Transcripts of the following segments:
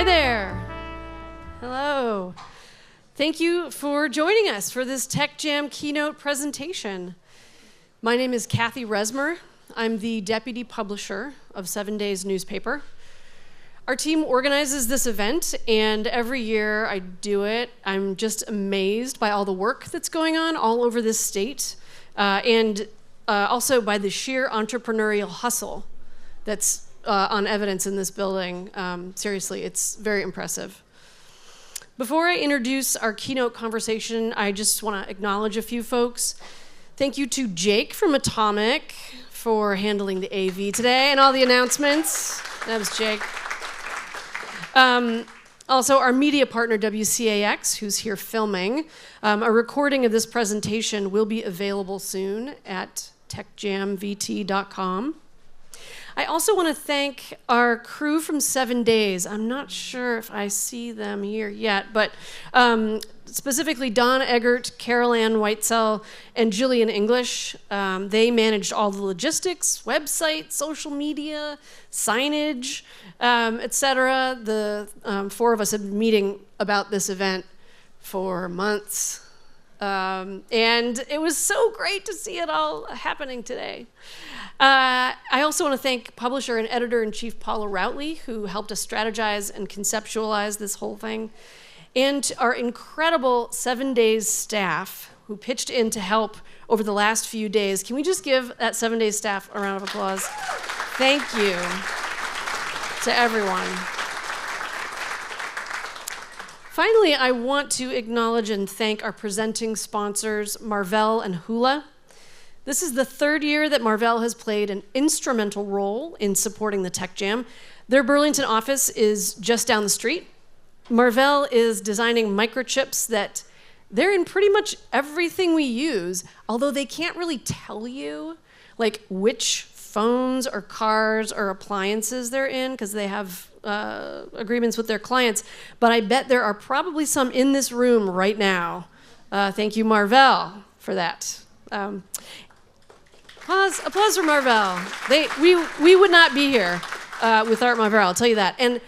Hi there. Hello. Thank you for joining us for this Tech Jam keynote presentation. My name is Kathy Resmer. I'm the deputy publisher of 7 Days newspaper. Our team organizes this event, and every year I do it. I'm just amazed by all the work that's going on all over this state, and also by the sheer entrepreneurial hustle that's on evidence in this building. Seriously, it's very impressive. Before I introduce our keynote conversation, I just want to acknowledge a few folks. Thank you to Jake from Atomic for handling the AV today and all the announcements. That was Jake. Also, our media partner, WCAX, who's here filming. A recording of this presentation will be available soon at techjamvt.com. I also want to thank our crew from 7 Days. I'm not sure if I see them here yet, but specifically Don Eggert, Carol Ann Whitesell, and Jillian English. They managed all the logistics, website, social media, signage, etc. The four of us have been meeting about this event for months. And it was so great to see it all happening today. I also want to thank publisher and editor-in-chief Paula Routley, who helped us strategize and conceptualize this whole thing, and our incredible 7 Days staff who pitched in to help over the last few days. Can we just give that 7 Days staff a round of applause? Thank you to everyone. Finally, I want to acknowledge and thank our presenting sponsors, Marvell and Hula. This is the third year that Marvell has played an instrumental role in supporting the Tech Jam. Their Burlington office is just down the street. Marvell is designing microchips that they're in pretty much everything we use, although they can't really tell you like which phones or cars or appliances they're in because they have agreements with their clients. But I bet there are probably some in this room right now. Thank you, Marvell, for that. Applause for Marvell. We would not be here without Marvell, I'll tell you that. And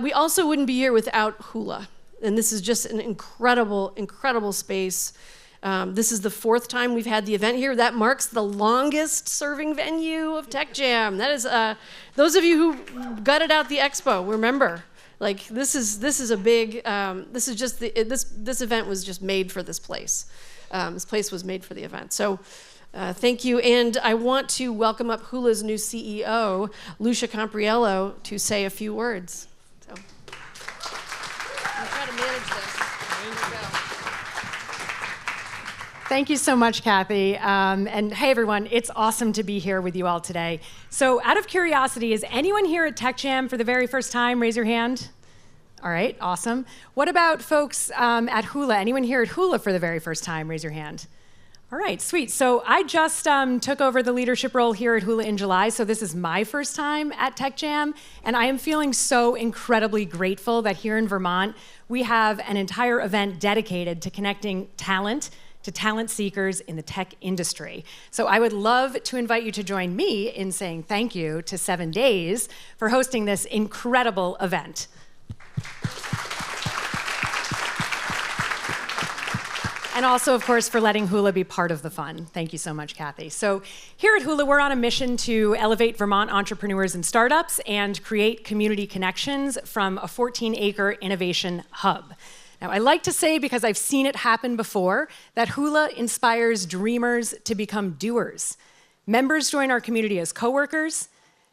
we also wouldn't be here without Hula. And this is just an incredible, incredible space. This is the fourth time we've had the event here. That marks the longest serving venue of Tech Jam. That is, those of you who gutted out the expo, remember, like this is a big, this is just, this event was just made for this place. This place was made for the event. So thank you. And I want to welcome up Hula's new CEO, Lucia Compriello, to say a few words. So I'll try to manage this. There you go. Thank you so much, Kathy. And hey, everyone, it's awesome to be here with you all today. So out of curiosity, is anyone here at Tech Jam for the very first time? Raise your hand. All right, awesome. What about folks at Hula? Anyone here at Hula for the very first time? Raise your hand. All right, sweet. So I just took over the leadership role here at Hula in July, so this is my first time at Tech Jam, and I am feeling so incredibly grateful that here in Vermont, we have an entire event dedicated to connecting talent to talent seekers in the tech industry. So I would love to invite you to join me in saying thank you to 7 Days for hosting this incredible event. And also, of course, for letting Hula be part of the fun. Thank you so much, Kathy. So here at Hula, we're on a mission to elevate Vermont entrepreneurs and startups and create community connections from a 14-acre innovation hub. Now, I like to say, because I've seen it happen before, that Hula inspires dreamers to become doers. Members join our community as coworkers,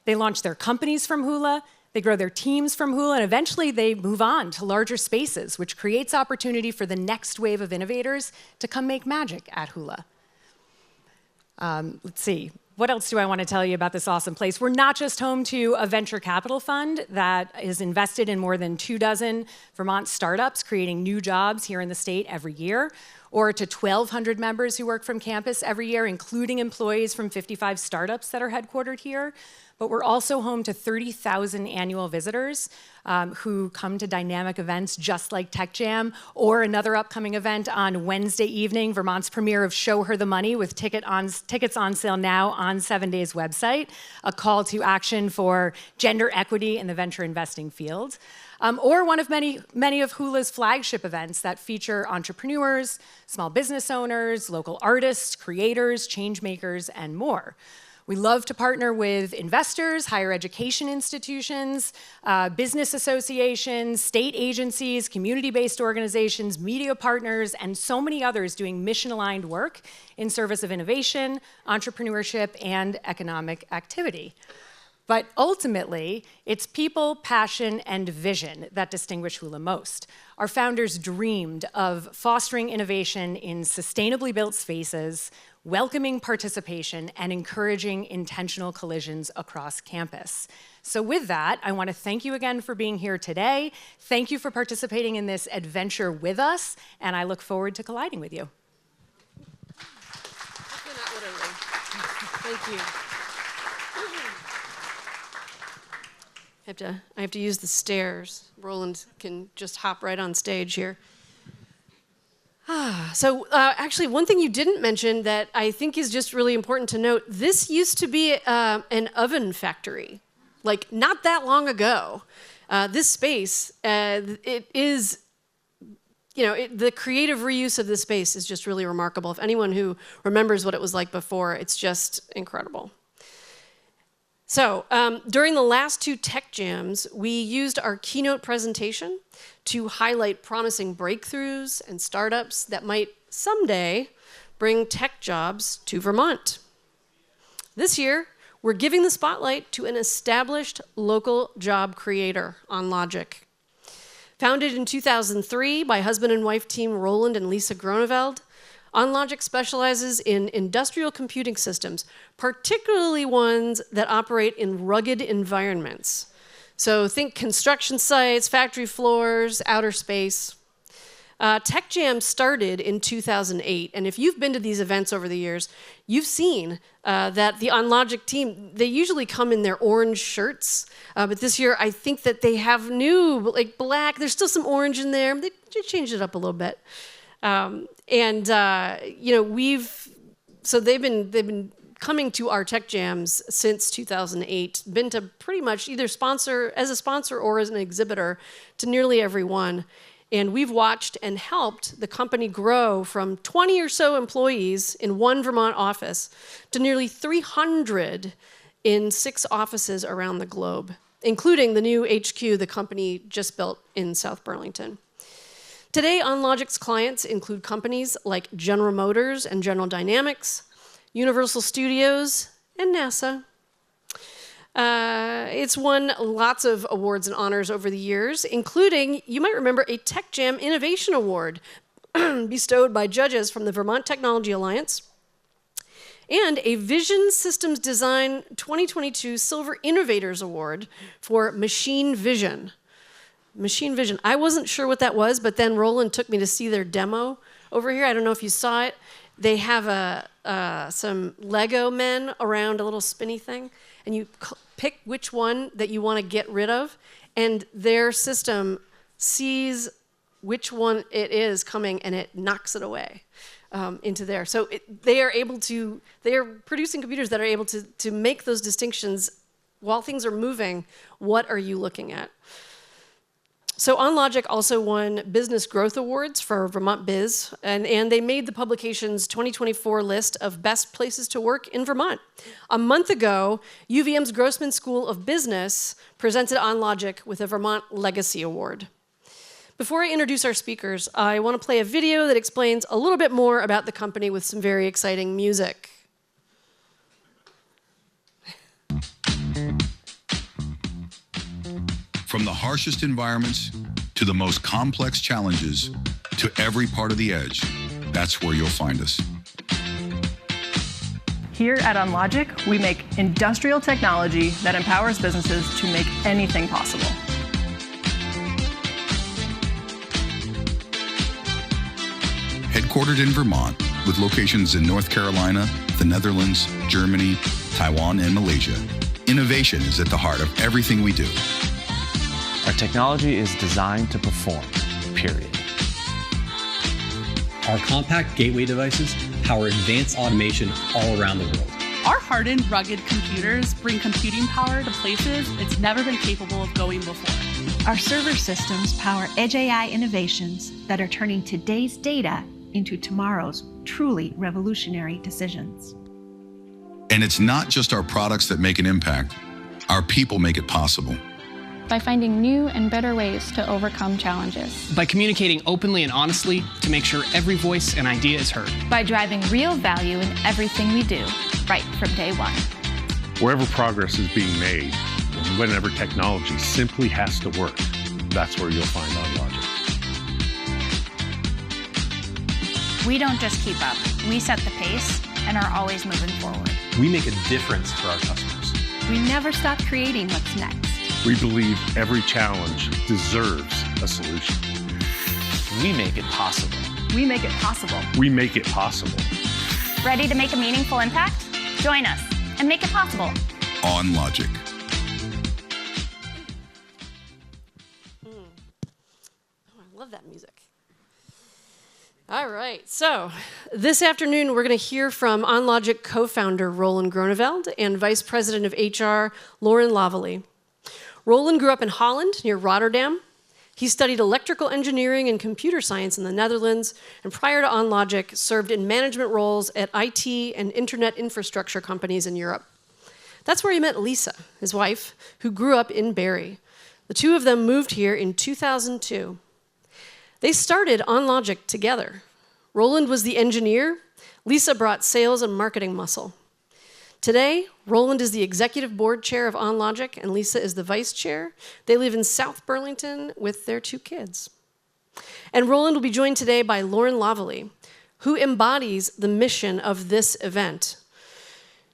they launch their companies from Hula, they grow their teams from Hula, and eventually they move on to larger spaces, which creates opportunity for the next wave of innovators to come make magic at Hula. Let's see. What else do I want to tell you about this awesome place? We're not just home to a venture capital fund that is invested in more than 24 Vermont startups, creating new jobs here in the state every year, or to 1,200 members who work from campus every year, including employees from 55 startups that are headquartered here. But we're also home to 30,000 annual visitors who come to dynamic events just like Tech Jam, or another upcoming event on Wednesday evening, Vermont's premiere of Show Her the Money, with tickets on sale now on 7 Days website, a call to action for gender equity in the venture investing field. or one of many of Hula's flagship events that feature entrepreneurs, small business owners, local artists, creators, change makers, and more. We love to partner with investors, higher education institutions, business associations, state agencies, community-based organizations, media partners, and so many others doing mission-aligned work in service of innovation, entrepreneurship, and economic activity. But ultimately, it's people, passion, and vision that distinguish Hula most. Our founders dreamed of fostering innovation in sustainably built spaces, welcoming participation, and encouraging intentional collisions across campus. So with that, I want to thank you again for being here today. Thank you for participating in this adventure with us, and I look forward to colliding with you. Thank you. I have to use the stairs. Roland can just hop right on stage here. So actually, one thing you didn't mention that I think is just really important to note, this used to be an oven factory, like not that long ago. This space, it is, the creative reuse of this space is just really remarkable. If anyone who remembers what it was like before, it's just incredible. So during the last 2 tech jams, we used our keynote presentation to highlight promising breakthroughs and startups that might someday bring tech jobs to Vermont. This year, we're giving the spotlight to an established local job creator, OnLogic. Founded in 2003 by husband and wife team Roland and Lisa Groeneveld, OnLogic specializes in industrial computing systems, particularly ones that operate in rugged environments. So think construction sites, factory floors, outer space. Tech Jam started in 2008, and if you've been to these events over the years, you've seen that the OnLogic team, they usually come in their orange shirts, but this year I think that they have new, like black, there's still some orange in there, they changed it up a little bit. So they've been coming to our tech jams since 2008, been to pretty much either as a sponsor or as an exhibitor to nearly every one. And we've watched and helped the company grow from 20 or so employees in one Vermont office to nearly 300 in 6 offices around the globe, including the new HQ the company just built in South Burlington. Today, OnLogic's clients include companies like General Motors and General Dynamics, Universal Studios, and NASA. It's won lots of awards and honors over the years, including, you might remember, a Tech Jam Innovation Award bestowed by judges from the Vermont Technology Alliance, and a Vision Systems Design 2022 Silver Innovators Award for machine vision. Machine vision. I wasn't sure what that was, but then Roland took me to see their demo over here. I don't know if you saw it. They have some Lego men around a little spinny thing, and you pick which one that you want to get rid of, and their system sees which one it is coming, and it knocks it away into there. So they are producing computers that are able to make those distinctions while things are moving. What are you looking at? So OnLogic also won Business Growth Awards for Vermont Biz, and they made the publication's 2024 list of best places to work in Vermont. A month ago, UVM's Grossman School of Business presented OnLogic with a Vermont Legacy Award. Before I introduce our speakers, I want to play a video that explains a little bit more about the company with some very exciting music. From the harshest environments to the most complex challenges to every part of the edge, that's where you'll find us. Here at OnLogic, we make industrial technology that empowers businesses to make anything possible. Headquartered in Vermont, with locations in North Carolina, the Netherlands, Germany, Taiwan, and Malaysia, innovation is at the heart of everything we do. Our technology is designed to perform, period. Our compact gateway devices power advanced automation all around the world. Our hardened, rugged computers bring computing power to places it's never been capable of going before. Our server systems power edge AI innovations that are turning today's data into tomorrow's truly revolutionary decisions. And it's not just our products that make an impact. Our people make it possible. By finding new and better ways to overcome challenges. By communicating openly and honestly to make sure every voice and idea is heard. By driving real value in everything we do, right from day one. Wherever progress is being made, whenever technology simply has to work, that's where you'll find OnLogic. We don't just keep up, we set the pace and are always moving forward. We make a difference for our customers. We never stop creating what's next. We believe every challenge deserves a solution. We make it possible. We make it possible. We make it possible. Ready to make a meaningful impact? Join us and make it possible. OnLogic. Oh, I love that music. All right, so this afternoon we're going to hear from OnLogic co-founder Roland Groeneveld and Vice President of HR Lauren Lavallee. Roland grew up in Holland near Rotterdam. He studied electrical engineering and computer science in the Netherlands, and prior to OnLogic, served in management roles at IT and internet infrastructure companies in Europe. That's where he met Lisa, his wife, who grew up in Barre. The two of them moved here in 2002. They started OnLogic together. Roland was the engineer. Lisa brought sales and marketing muscle. Today, Roland is the executive board chair of OnLogic, and Lisa is the vice chair. They live in South Burlington with their 2 kids. And Roland will be joined today by Lauren Lavallee, who embodies the mission of this event.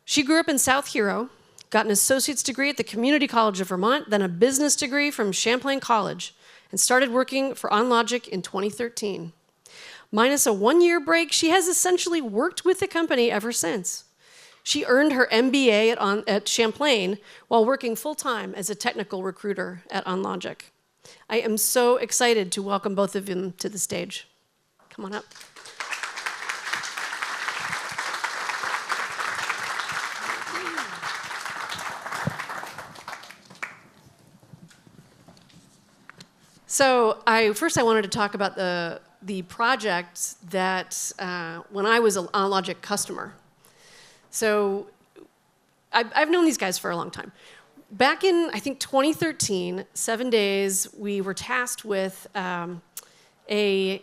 She grew up in South Hero, got an associate's degree at the Community College of Vermont, then a business degree from Champlain College, and started working for OnLogic in 2013. Minus a 1-year break, she has essentially worked with the company ever since. She earned her MBA at Champlain while working full-time as a technical recruiter at OnLogic. I am so excited to welcome both of them to the stage. Come on up. So first I wanted to talk about the project that when I was an OnLogic customer. So I've known these guys for a long time. Back in, I think, 2013, 7 days, we were tasked with a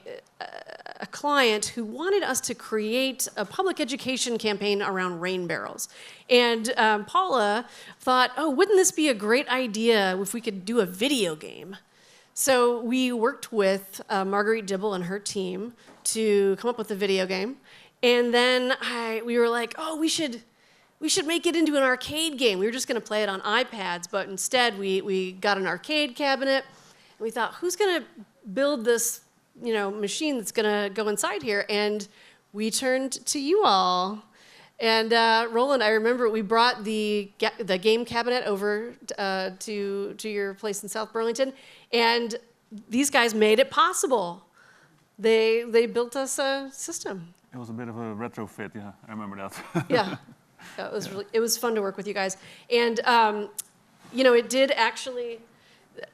client who wanted us to create a public education campaign around rain barrels. And Paula thought, oh, wouldn't this be a great idea if we could do a video game? So we worked with Marguerite Dibble and her team to come up with a video game. And then we were like, oh, we should make it into an arcade game. We were just going to play it on iPads, but instead we got an arcade cabinet. And we thought, who's going to build this machine that's going to go inside here? And we turned to you all. And Roland, I remember we brought the game cabinet over to your place in South Burlington, and these guys made it possible. They built us a system. It was a bit of a retrofit, yeah, I remember that. Yeah, it was fun to work with you guys. And, it did actually,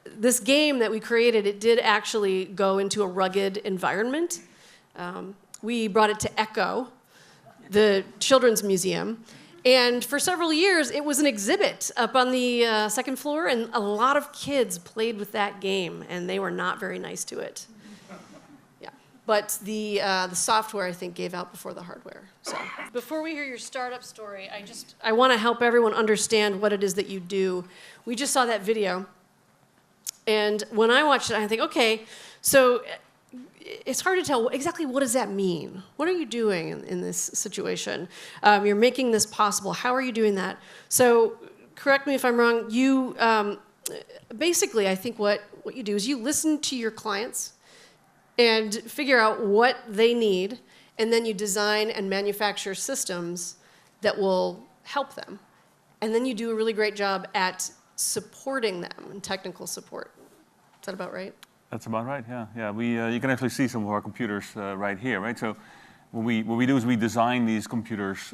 this game that we created, it did actually go into a rugged environment. We brought it to Echo, the Children's Museum. And for several years, it was an exhibit up on the second floor, and a lot of kids played with that game, and they were not very nice to it. But the software, I think, gave out before the hardware. So before we hear your startup story, I want to help everyone understand what it is that you do. We just saw that video. And when I watched it, I think, okay, so it's hard to tell exactly what does that mean? What are you doing in this situation? You're making this possible. How are you doing that? So correct me if I'm wrong. You basically, I think what you do is you listen to your clients and figure out what they need, and then you design and manufacture systems that will help them. And then you do a really great job at supporting them in technical support. Is that about right? That's about right, yeah. We, you can actually see some of our computers right here, right? So what we do is we design these computers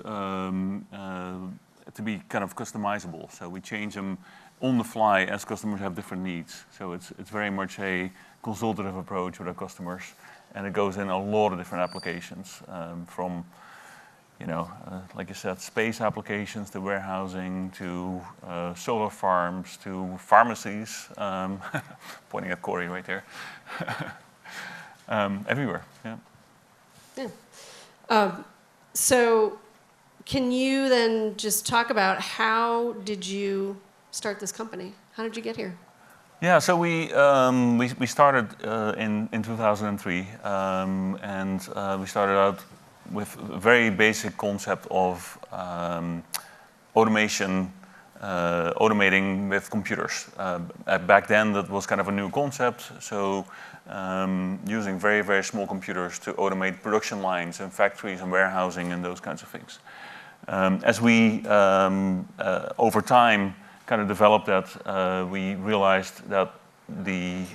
to be kind of customizable. So we change them on the fly as customers have different needs. So it's very much a consultative approach with our customers, and it goes in a lot of different applications, from like you said, space applications to warehousing to solar farms to pharmacies. Pointing at Corey right there. Everywhere, yeah. Yeah. So can you then just talk about how did you start this company? How did you get here? Yeah, so we started in 2003, and we started out with a very basic concept of automation, automating with computers. Back then, that was kind of a new concept. So using very, very small computers to automate production lines and factories and warehousing and those kinds of things. As we, over time, kind of developed that, we realized that the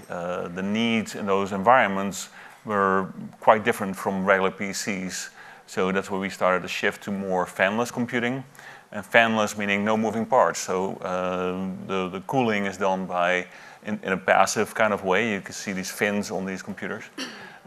needs in those environments were quite different from regular PCs. So that's where we started to shift to more fanless computing. And fanless meaning no moving parts. So the cooling is done by in a passive kind of way. You can see these fins on these computers.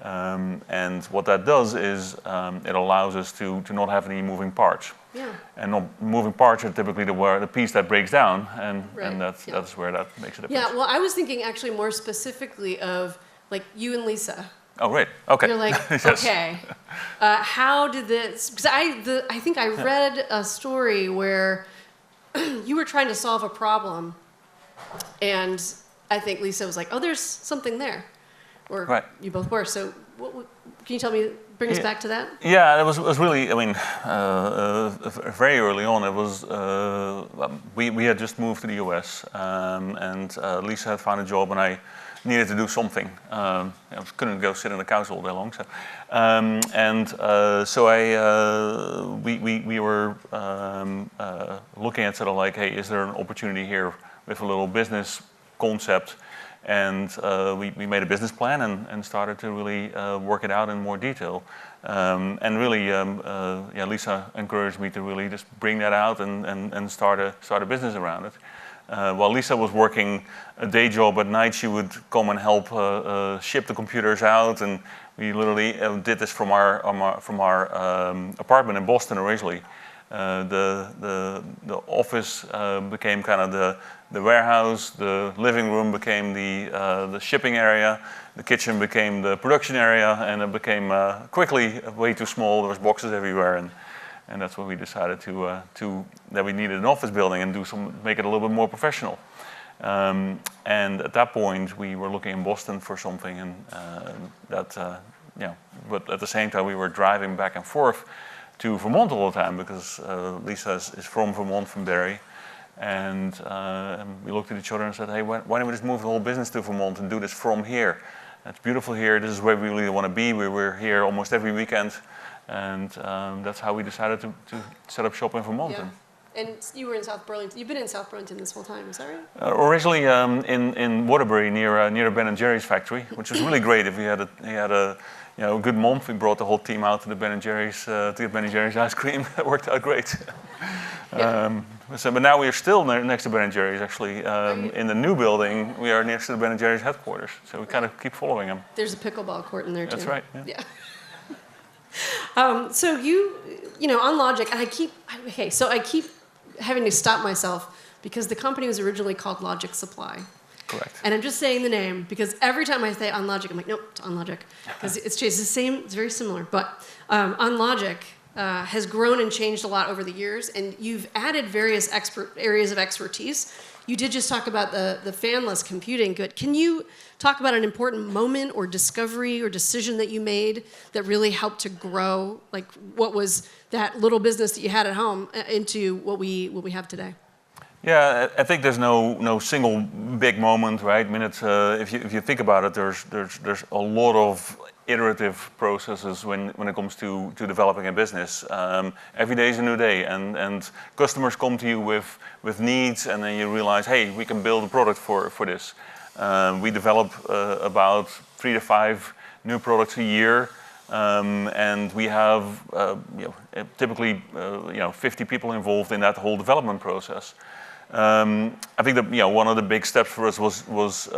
And what that does is it allows us to not have any moving parts. Yeah. And moving parts are typically the piece that breaks down, and that's where that makes a difference. Yeah, well, I was thinking actually more specifically of like you and Lisa. Oh, right. Okay. You're like, yes. Okay, how did this? Because I think I read a story where you were trying to solve a problem, and I think Lisa was like, "Oh, there's something there," or right. You both were. So, can you tell me? Bring us back to that. Yeah, it was really. I mean, very early on, it was. We had just moved to the U.S. And Lisa had found a job, and I needed to do something. I couldn't go sit on the couch all day long. So, we were looking at sort of like, hey, is there an opportunity here with a little business concept? And we made a business plan and started to really work it out in more detail. And really, Lisa encouraged me to really just bring that out and start a business around it. While Lisa was working a day job at night, she would come and help ship the computers out, and we literally did this from our apartment in Boston originally. The office became kind of the warehouse, the living room became the shipping area, the kitchen became the production area, and it became quickly way too small. There was boxes everywhere, and that's when we decided that we needed an office building and make it a little bit more professional. And at that point, we were looking in Boston for something, and but at the same time, we were driving back and forth to Vermont all the time because Lisa is from Vermont, from Barre. And we looked at each other and said, hey, why don't we just move the whole business to Vermont and do this from here? It's beautiful here. This is where we really want to be. We're here almost every weekend. And that's how we decided to set up shop in Vermont. Yeah. And you were in South Burlington. You've been in South Burlington this whole time, is that right? Originally in Waterbury near the Ben & Jerry's factory, which was really great. If he had a good month, we brought the whole team out to the Ben & Jerry's to get Ben & Jerry's ice cream. That worked out great. Yeah. But now we are still next to Ben & Jerry's, actually. In the new building, we are next to the Ben & Jerry's headquarters. So we kind of keep following them. There's a pickleball court in there, too. That's right, Yeah. So you OnLogic, and I keep having to stop myself because the company was originally called Logic Supply. Correct. And I'm just saying the name because every time I say OnLogic, I'm like, nope, it's OnLogic. Because it's the same, it's very similar. But OnLogic has grown and changed a lot over the years, and you've added various areas of expertise. You did just talk about the fanless computing. Good. Can you talk about an important moment or discovery or decision that you made that really helped to grow, like what was that little business that you had at home into what we have today? Yeah, I think there's no single big moment, right? I mean, it's, if you think about it, there's a lot of iterative processes when it comes to developing a business. Every day is a new day, and customers come to you with needs, and then you realize, hey, we can build a product for this. We develop about 3 to 5 new products a year. And we have typically 50 people involved in that whole development process. I think that one of the big steps for us was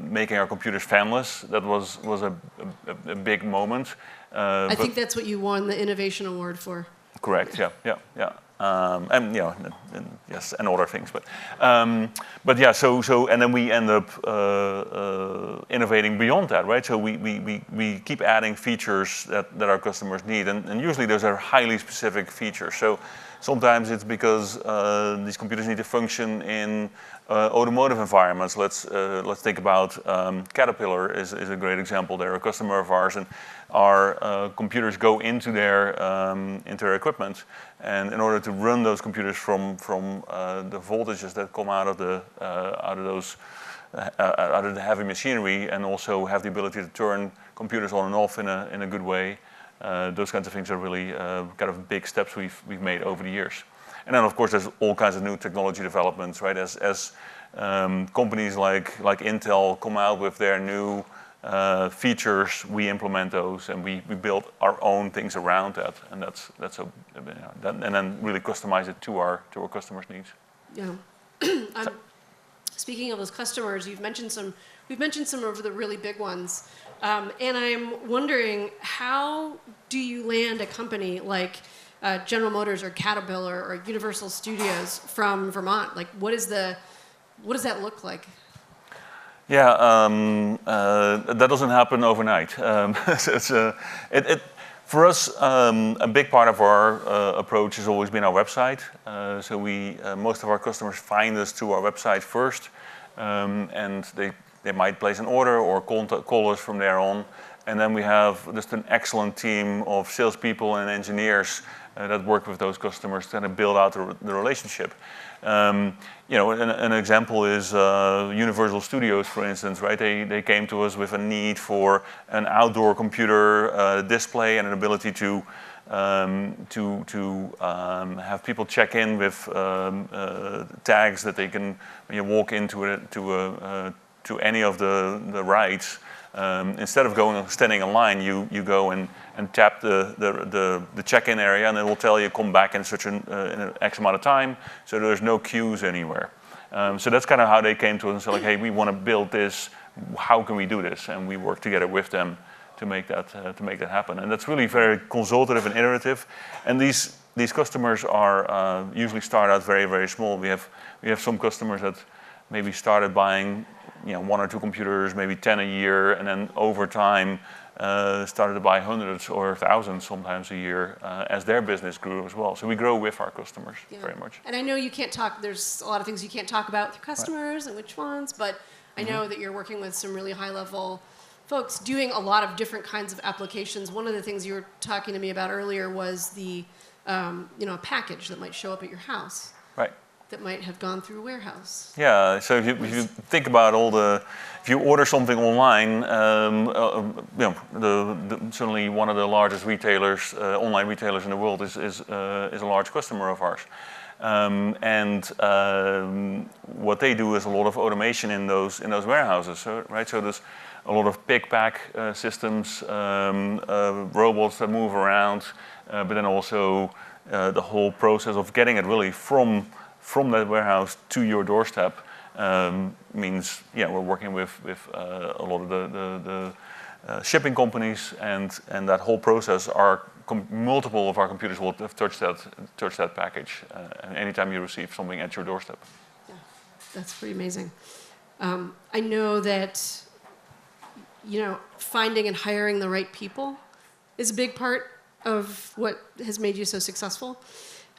making our computers fanless. That was a big moment. I think that's what you won the Innovation Award for. Correct. Yeah. And yes, and other things, but yeah. So and then we end up innovating beyond that, right? So we keep adding features that our customers need, and usually those are highly specific features. So sometimes it's because these computers need to function in automotive environments. Let's think about Caterpillar is a great example. They're a customer of ours, and our computers go into their equipment, and in order to run those computers from the voltages that come out of the heavy machinery, and also have the ability to turn computers on and off in a good way. Those kinds of things are really kind of big steps we've made over the years. And then, of course, there's all kinds of new technology developments, right? As companies like Intel come out with their new features, we implement those, and we build our own things around that, and and then really customize it to our customers' needs. Yeah. Speaking of those customers, we've mentioned some of the really big ones, and I'm wondering, how do you land a company like General Motors or Caterpillar or Universal Studios from Vermont? Like, what does that look like? Yeah, that doesn't happen overnight. So for us, a big part of our approach has always been our website. So most of our customers find us through our website first, and they might place an order or call us from there on. And then we have just an excellent team of salespeople and engineers that work with those customers to kind of build out the relationship. An example is Universal Studios, for instance, right? They came to us with a need for an outdoor computer display and an ability to have people check in with tags that they can, when you walk into it to any of the rides. Instead of standing in line, you go and tap the check-in area, and it will tell you come back in in an X amount of time. So there's no queues anywhere. So that's kind of how they came to us and said, like, hey, we want to build this. How can we do this? And we work together with them to make that happen. And that's really very consultative and iterative. And these customers are usually start out very, very small. We have some customers that maybe started buying 1 or 2 computers, maybe 10 a year, and then over time started to buy hundreds or thousands sometimes a year as their business grew as well. So we grow with our customers very much. And I know you can't talk, there's a lot of things you can't talk about with your customers and which ones, but I know that you're working with some really high-level folks doing a lot of different kinds of applications. One of the things you were talking to me about earlier was the a package that might show up at your house. Right. That might have gone through a warehouse. Yeah, so if you think about if you order something online, certainly one of the largest retailers, online retailers in the world is a large customer of ours. And what they do is a lot of automation in those warehouses, so there's a lot of pick-pack systems, robots that move around, but then also the whole process of getting it really from that warehouse to your doorstep means, we're working with a lot of the shipping companies, and that whole process, multiple of our computers will have touched that package anytime you receive something at your doorstep. Yeah, that's pretty amazing. I know that finding and hiring the right people is a big part of what has made you so successful.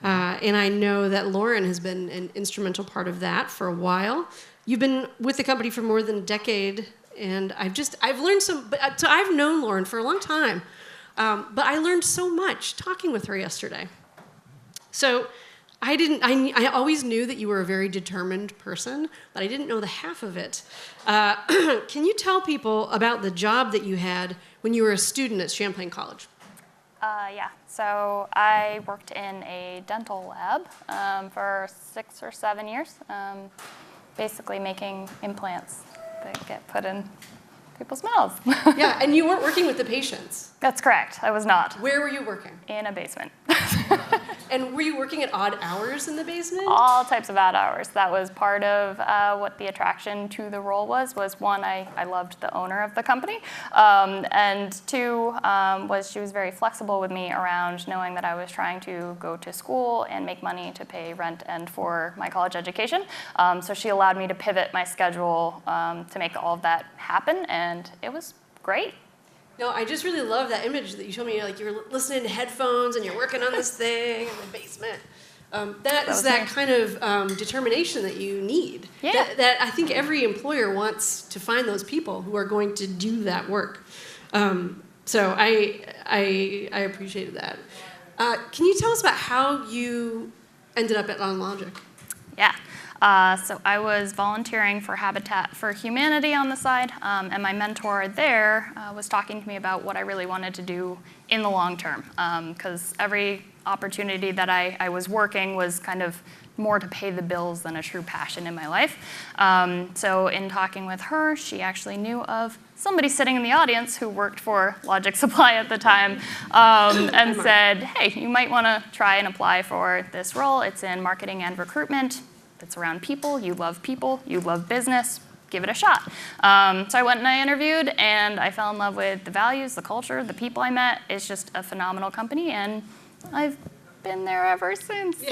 And I know that Lauren has been an instrumental part of that for a while. You've been with the company for more than a decade, and I've learned so I've known Lauren for a long time, but I learned so much talking with her yesterday. So I always knew that you were a very determined person, but I didn't know the half of it. Can you tell people about the job that you had when you were a student at Champlain College? Yeah, so I worked in a dental lab for 6 or 7 years, basically making implants that get put in people's mouths. Yeah, and you weren't working with the patients. That's correct. I was not. Where were you working? In a basement. And were you working at odd hours in the basement? All types of odd hours. That was part of what the attraction to the role was one, I loved the owner of the company, and two, was she was very flexible with me around knowing that I was trying to go to school and make money to pay rent and for my college education. So she allowed me to pivot my schedule to make all of that happen, and it was great. No, I just really love that image that you showed me. Like you were listening to headphones and you're working on this thing in the basement. That is that nice. Kind of determination that you need. Yeah. That I think every employer wants to find those people who are going to do that work. So I appreciated that. Can you tell us about how you ended up at OnLogic? Yeah. So I was volunteering for Habitat for Humanity on the side, and my mentor there was talking to me about what I really wanted to do in the long term, because every opportunity that I was working was kind of more to pay the bills than a true passion in my life. So in talking with her, she actually knew of somebody sitting in the audience who worked for Logic Supply at the time, and said, hey, you might want to try and apply for this role. It's in marketing and recruitment. It's around people, you love business, give it a shot. So I went and I interviewed, and I fell in love with the values, the culture, the people I met. It's just a phenomenal company, and I've been there ever since.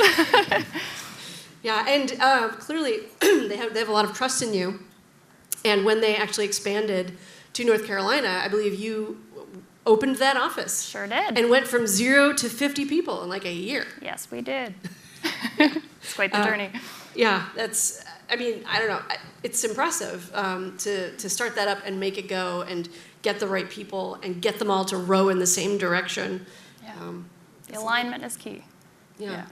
Yeah, and clearly they have a lot of trust in you. And when they actually expanded to North Carolina, I believe you opened that office. Sure did. And went from 0 to 50 people in like a year. Yes, we did. It's quite the journey. Yeah, that's, I mean, I don't know. It's impressive to start that up and make it go and get the right people and get them all to row in the same direction. Yeah. The alignment is key. Yeah.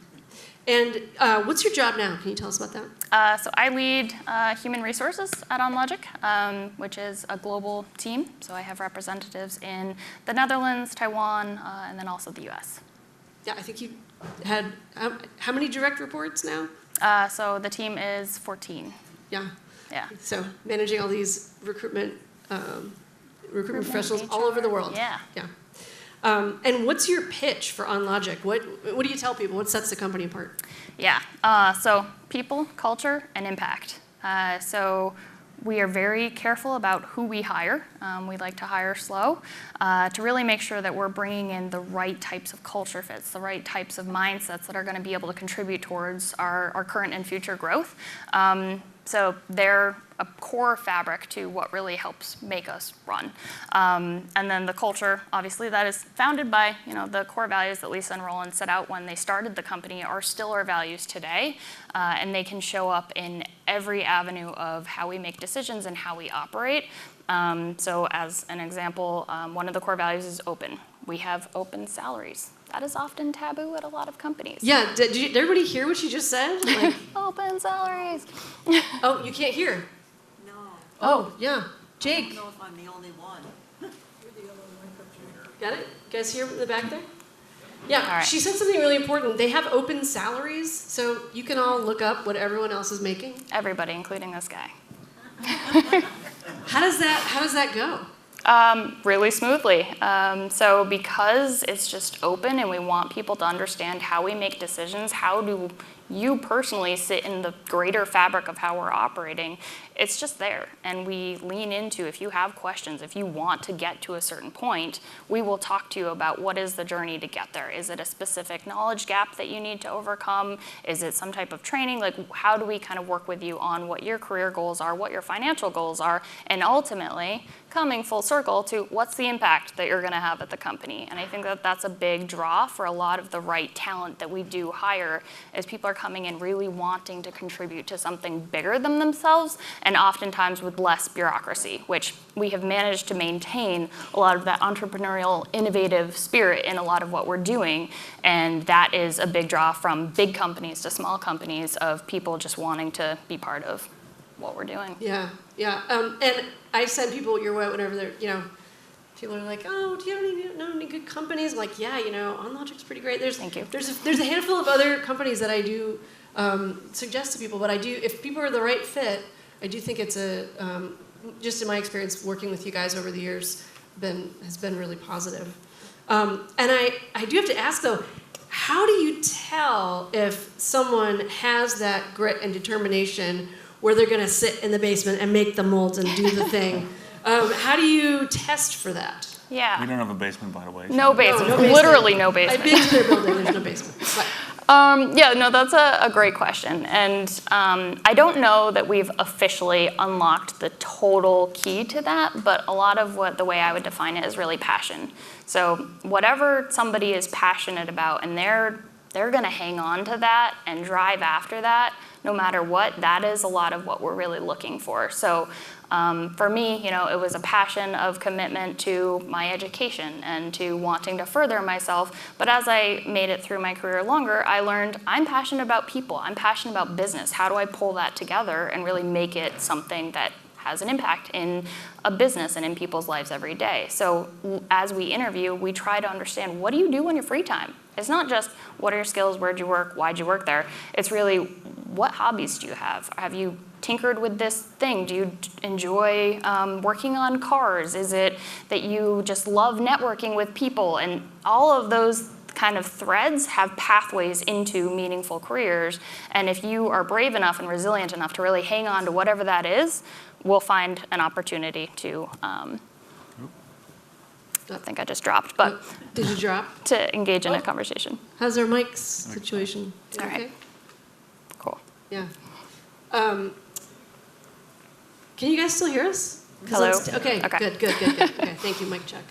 And what's your job now? Can you tell us about that? So I lead human resources at OnLogic, which is a global team. So I have representatives in the Netherlands, Taiwan, and then also the US. Yeah, I think you had, how many direct reports now? So the team is 14. Yeah. Yeah. So managing all these recruitment professionals all over the world. Yeah. Yeah. And what's your pitch for OnLogic? What do you tell people? What sets the company apart? Yeah. So people, culture, and impact. So we are very careful about who we hire. We like to hire slow to really make sure that we're bringing in the right types of culture fits, the right types of mindsets that are going to be able to contribute towards our current and future growth. So they're a core fabric to what really helps make us run. And then the culture, obviously, that is founded by the core values that Lisa and Roland set out when they started the company are still our values today, and they can show up in every avenue of how we make decisions and how we operate. So as an example, one of the core values is open. We have open salaries. That is often taboo at a lot of companies. Yeah, did everybody hear what she just said? Like, open salaries. Oh, you can't hear? No. Oh, yeah. Jake. I don't know if I'm the only one. You're the only one, computer. Got it? You guys hear in the back there? Yeah, All right. She said something really important. They have open salaries, so you can all look up what everyone else is making. Everybody, including this guy. How does that go? Really smoothly. So because it's just open and we want people to understand how we make decisions, how do you personally sit in the greater fabric of how we're operating, it's just there. And we lean into, if you have questions, if you want to get to a certain point, we will talk to you about what is the journey to get there. Is it a specific knowledge gap that you need to overcome? Is it some type of training? Like, how do we kind of work with you on what your career goals are, what your financial goals are, and ultimately coming full circle to what's the impact that you're going to have at the company. And I think that that's a big draw for a lot of the right talent that we do hire, is people are coming in really wanting to contribute to something bigger than themselves, and oftentimes with less bureaucracy, which we have managed to maintain a lot of that entrepreneurial, innovative spirit in a lot of what we're doing. And that is a big draw from big companies to small companies of people just wanting to be part of what we're doing. Yeah, yeah. And I send people your way whenever they're, people are like, oh, do you know any good companies? I'm like, yeah, OnLogic's pretty great. Thank you. There's a handful of other companies that I do suggest to people, but if people are the right fit, I do think it's just in my experience working with you guys over the years, has been really positive. And I do have to ask though, how do you tell if someone has that grit and determination where they're going to sit in the basement and make the molds and do the thing? How do you test for that? Yeah. We don't have a basement, by the way. No basement. No basement. Literally no basement. I've been to their building. There's no basement. But. Yeah, no, that's a great question. And I don't know that we've officially unlocked the total key to that, but a lot of the way I would define it is really passion. So whatever somebody is passionate about, and they're going to hang on to that and drive after that, no matter what, that is a lot of what we're really looking for. So for me, it was a passion of commitment to my education and to wanting to further myself. But as I made it through my career longer, I learned I'm passionate about people. I'm passionate about business. How do I pull that together and really make it something that has an impact in a business and in people's lives every day? So as we interview, we try to understand, what do you do on your free time? It's not just what are your skills, where'd you work, why'd you work there? It's really, what hobbies do you have? Have you tinkered with this thing? Do you enjoy working on cars? Is it that you just love networking with people? And all of those kind of threads have pathways into meaningful careers. And if you are brave enough and resilient enough to really hang on to whatever that is, we'll find an opportunity to, I think I just dropped, but. Did you drop? To engage in a conversation. How's our mic's situation? All right. Okay? Cool. Yeah. Can you guys still hear us? Hello. Okay, good. Okay, thank you, mic check.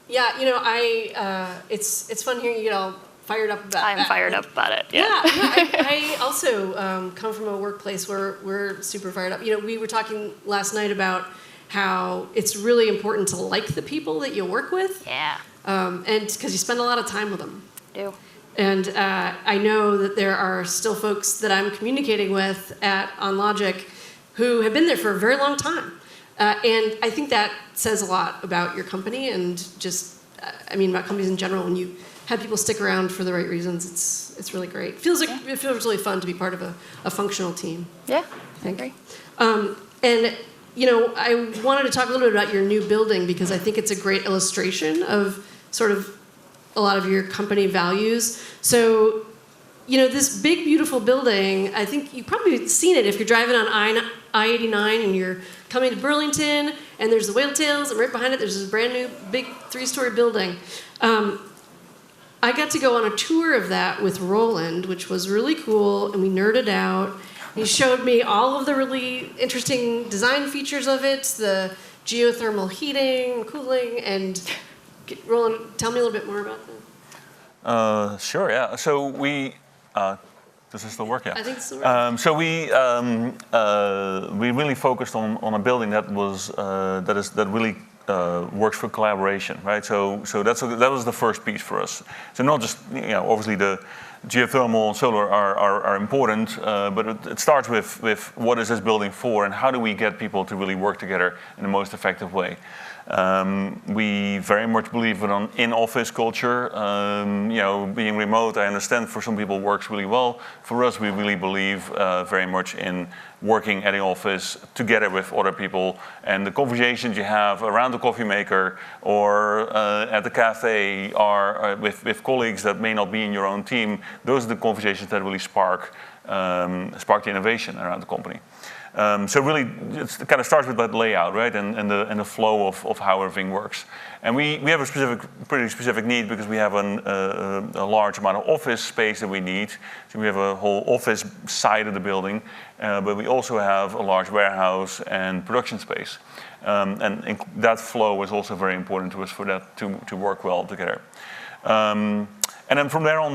Yeah, it's fun hearing you get all fired up about I'm fired up about it, yeah. I also come from a workplace where we're super fired up. We were talking last night about how it's really important to like the people that you work with. Yeah. And because you spend a lot of time with them. Do. And I know that there are still folks that I'm communicating with at OnLogic who have been there for a very long time. And I think that says a lot about your company and just, about companies in general. When you have people stick around for the right reasons, it's really great. It feels really fun to be part of a functional team. Yeah, I agree. And I wanted to talk a little bit about your new building because I think it's a great illustration of sort of a lot of your company values. So, this big, beautiful building, I think you've probably seen it if you're driving on I-89 and you're coming to Burlington, and there's the Whale Tails, and right behind it there's this brand new big 3-story building. I got to go on a tour of that with Roland, which was really cool, and we nerded out. He showed me all of the really interesting design features of it, the geothermal heating, cooling, and Roland, tell me a little bit more about that. Sure, yeah. So we, does this still work? Yeah. I think it's still working. So we really focused on a building that really works for collaboration, right? So that was the first piece for us. So not just obviously the geothermal and solar are important, but it starts with what is this building for, and how do we get people to really work together in the most effective way. We very much believe in an in-office culture. Being remote, I understand for some people works really well. For us, we really believe very much in working at the office together with other people, and the conversations you have around the coffee maker or at the cafe are with colleagues that may not be in your own team. Those are the conversations that really spark the innovation around the company. So really, it kind of starts with that layout, right, and the flow of how everything works. And we have a pretty specific need because we have a large amount of office space that we need. So we have a whole office side of the building, but we also have a large warehouse and production space. And that flow is also very important to us for that to work well together. And then from there on,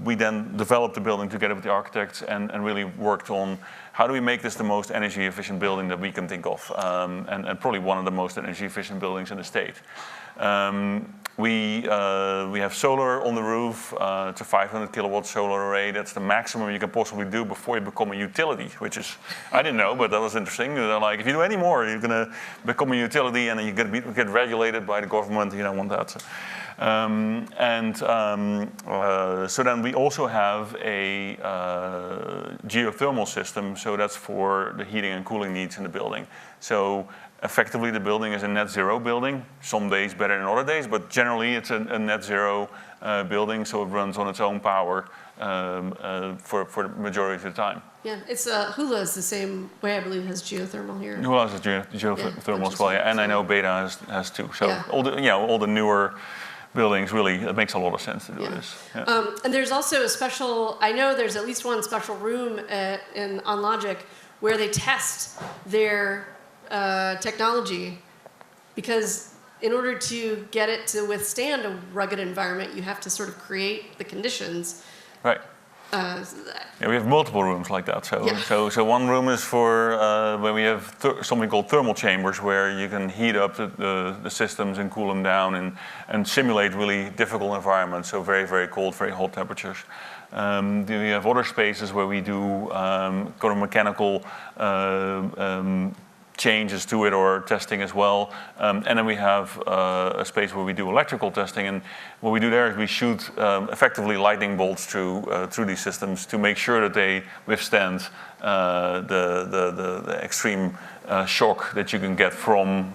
we then developed the building together with the architects and really worked on how do we make this the most energy efficient building that we can think of, and probably one of the most energy efficient buildings in the state. We have solar on the roof. It's a 500 kilowatt solar array. That's the maximum you can possibly do before you become a utility, which is, I didn't know, but that was interesting. They're like, if you do any more, you're going to become a utility and then you get regulated by the government. You don't want that. So. So then we also have a geothermal system, so that's for the heating and cooling needs in the building. So effectively the building is a net zero building, some days better than other days, but generally it's a net zero building, so it runs on its own power for the majority of the time. Yeah, it's Hula is the same way, I believe, has geothermal here. Hula has geothermal as well, yeah, and I know Beta has too. So all the newer buildings, really, it makes a lot of sense to do this. Yeah. And there's also a special, I know there's at least one special room in OnLogic where they test their technology, because in order to get it to withstand a rugged environment, you have to sort of create the conditions. Right. Yeah, we have multiple rooms like that. So one room is for when we have something called thermal chambers, where you can heat up the systems and cool them down and simulate really difficult environments, so very, very cold, very hot temperatures. We have other spaces where we do kind of mechanical changes to it or testing as well. And then we have a space where we do electrical testing. And what we do there is we shoot effectively lightning bolts through these systems to make sure that they withstand the extreme shock that you can get from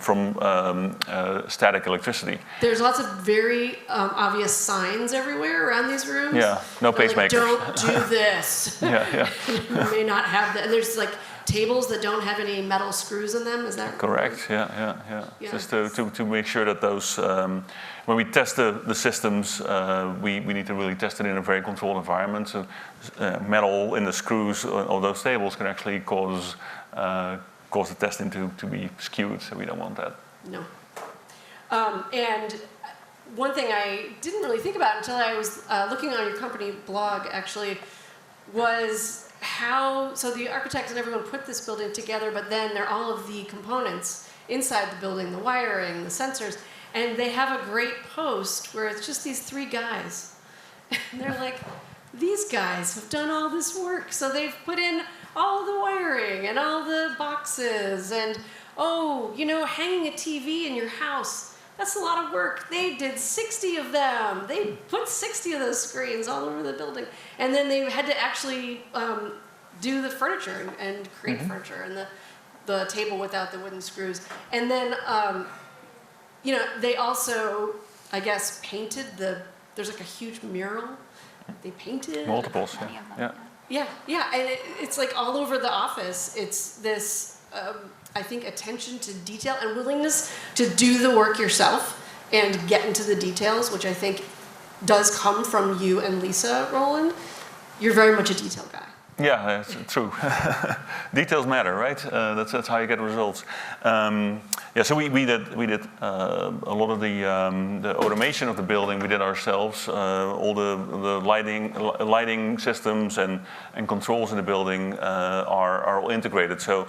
static electricity. There's lots of very obvious signs everywhere around these rooms. Yeah, no pacemakers. Like, don't do this. Yeah. You may not have that. And there's like tables that don't have any metal screws in them, is that correct? Yeah. Just to make sure that those, when we test the systems, we need to really test it in a very controlled environment. So metal in the screws of those tables can actually cause the testing to be skewed, so we don't want that. No. And one thing I didn't really think about until I was looking on your company blog, actually, was so the architects and everyone put this building together, but then there are all of the components inside the building, the wiring, the sensors, and they have a great post where it's just these three guys. And they're like, these guys have done all this work. So they've put in all the wiring and all the boxes and, hanging a TV in your house, that's a lot of work. They did 60 of them. They put 60 of those screens all over the building. And then they had to actually do the furniture and create furniture and the table without the wooden screws. And then, they also, I guess, painted there's like a huge mural they painted. Multiples, yeah. And it's like all over the office. It's this, I think, attention to detail and willingness to do the work yourself and get into the details, which I think does come from you and Lisa, Roland. You're very much a detail guy. Yeah, that's true. Details matter, right? That's how you get results. So we did a lot of the automation of the building. We did ourselves. All the lighting systems and controls in the building are all integrated. So,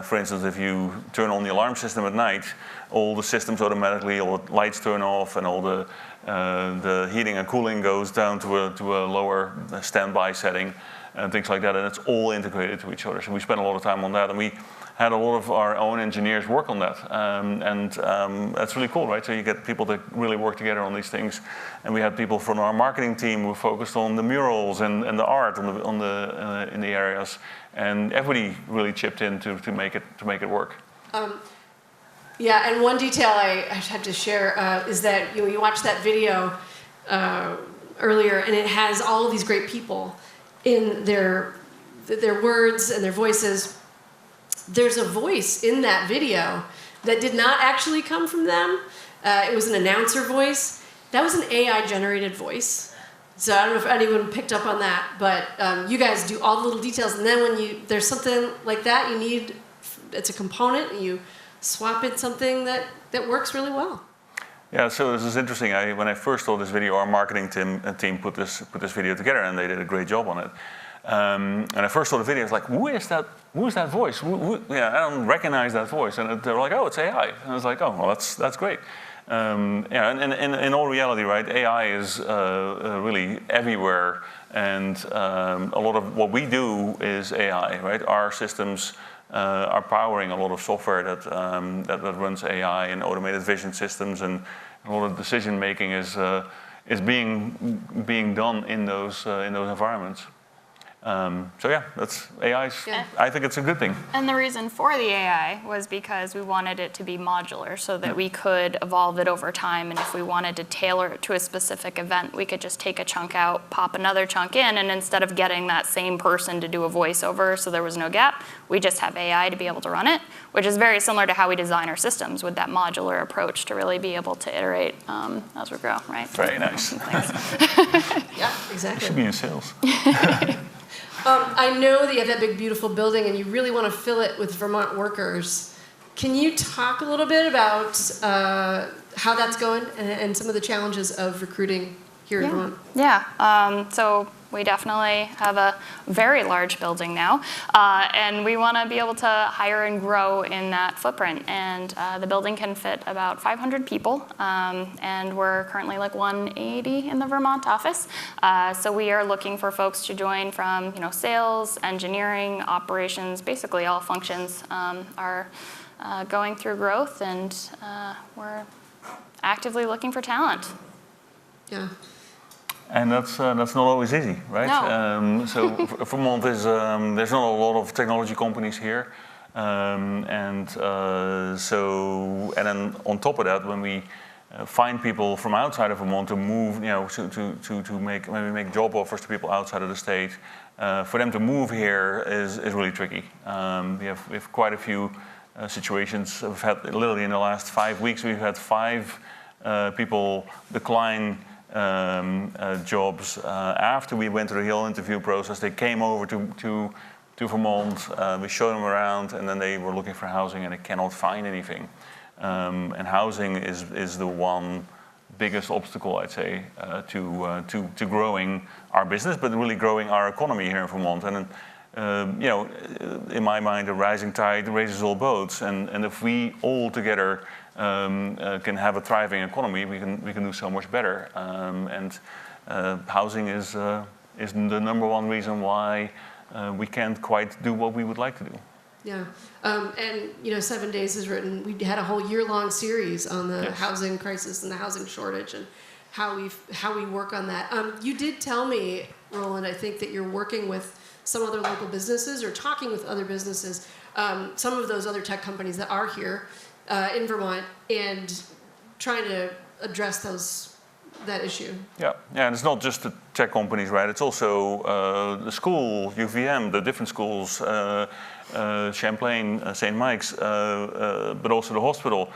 for instance, if you turn on the alarm system at night, all the systems automatically, all the lights turn off, and all the heating and cooling goes down to a lower standby setting. And things like that, and it's all integrated to each other. So we spent a lot of time on that, and we had a lot of our own engineers work on that. That's really cool, right? So you get people that really work together on these things. And we had people from our marketing team who focused on the murals and the art in the areas, and everybody really chipped in to make it work. And one detail I had to share is that you watched that video earlier, and it has all of these great people in their words and their voices. There's a voice in that video that did not actually come from them. It was an announcer voice. That was an AI-generated voice. So I don't know if anyone picked up on that, but you guys do all the little details, and then when there's something like that, it's a component, and you swap in something that works really well. Yeah, so this is interesting. When I first saw this video, our marketing team put this video together, and they did a great job on it. And I first saw the video, I was like, who is that voice? I don't recognize that voice. And they were like, oh, it's AI. And I was like, oh, well, that's great. And in all reality, right, AI is really everywhere. And a lot of what we do is AI, right? Our systems are powering a lot of software that runs AI and automated vision systems and A lot of decision making is being done in those environments. So yeah, that's AI's. Yeah. I think it's a good thing. And the reason for the AI was because we wanted it to be modular so that we could evolve it over time. And if we wanted to tailor it to a specific event, we could just take a chunk out, pop another chunk in, and instead of getting that same person to do a voiceover so there was no gap, we just have AI to be able to run it, which is very similar to how we design our systems with that modular approach to really be able to iterate as we grow, right? Very nice. Yeah, exactly. Should be in sales. I know that you have that big, beautiful building, and you really want to fill it with Vermont workers. Can you talk a little bit about how that's going and some of the challenges of recruiting here in Vermont? Yeah. So we definitely have a very large building now, and we want to be able to hire and grow in that footprint. And the building can fit about 500 people, and we're currently like 180 in the Vermont office. So we are looking for folks to join from sales, engineering, operations, basically all functions are going through growth, and we're actively looking for talent. Yeah. And that's not always easy, right? No. So Vermont is there's not a lot of technology companies here, and then on top of that, when we find people from outside of Vermont to move, to make job offers to people outside of the state, for them to move here is really tricky. We have quite a few situations. We've had literally in the last 5 weeks we've had 5 people decline jobs after we went through the whole interview process. They came over to Vermont, we showed them around, and then they were looking for housing and they cannot find anything. And housing is the one biggest obstacle, I'd say, to growing our business, but really growing our economy here in Vermont. And in my mind, a rising tide raises all boats, and if we all together can have a thriving economy, we can do so much better. And housing is the number one reason why we can't quite do what we would like to do. Yeah, and 7 Days is written. We had a whole year-long series on the housing crisis and the housing shortage and how we work on that. You did tell me, Roland, I think that you're working with some other local businesses or talking with other businesses, some of those other tech companies that are here in Vermont, and trying to address that issue. Yeah, and it's not just the tech companies, right? It's also the school, UVM, the different schools, Champlain, St. Mike's, but also the hospital.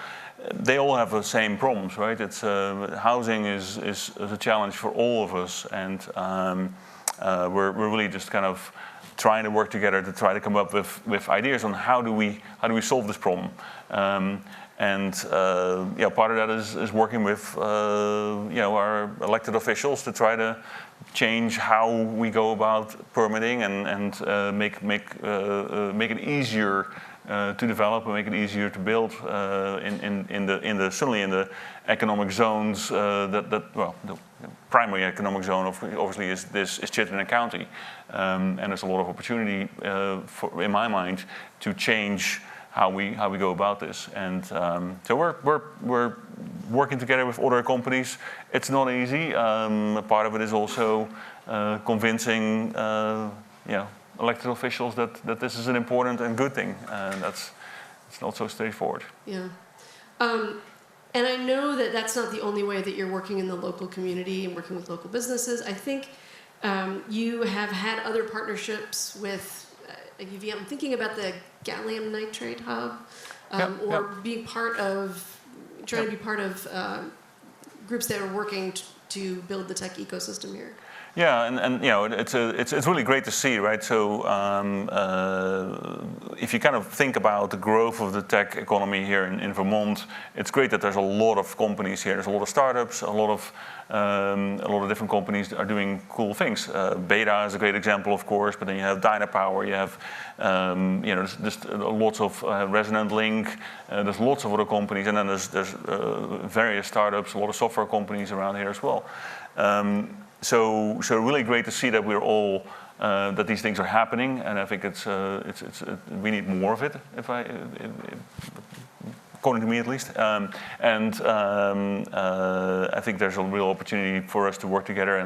They all have the same problems, right? It's housing is a challenge for all of us, and we're really just kind of trying to work together to try to come up with ideas on how do we solve this problem. And part of that is working with our elected officials to try to change how we go about permitting and make it easier to develop and make it easier to build certainly in the economic zones the primary economic zone obviously is Chittenden County, and there's a lot of opportunity in my mind to change how we go about this, and so we're working together with other companies. It's not easy. Part of it is also convincing elected officials that this is an important and good thing, and it's not so straightforward. Yeah. And I know that that's not the only way that you're working in the local community and working with local businesses. I think you have had other partnerships with UVM. I'm thinking about the gallium nitrate hub, being part of, trying to be part of groups that are working to build the tech ecosystem here. Yeah, and it's really great to see, right? So if you kind of think about the growth of the tech economy here in Vermont, it's great that there's a lot of companies here. There's a lot of startups, a lot of different companies that are doing cool things. Beta is a great example, of course, but then you have Dynapower, you have there's lots of Resonant Link. There's lots of other companies, and then there's various startups, a lot of software companies around here as well. So really great to see that we're all that these things are happening, and I think we need more of it. according to me at least. I think there's a real opportunity for us to work together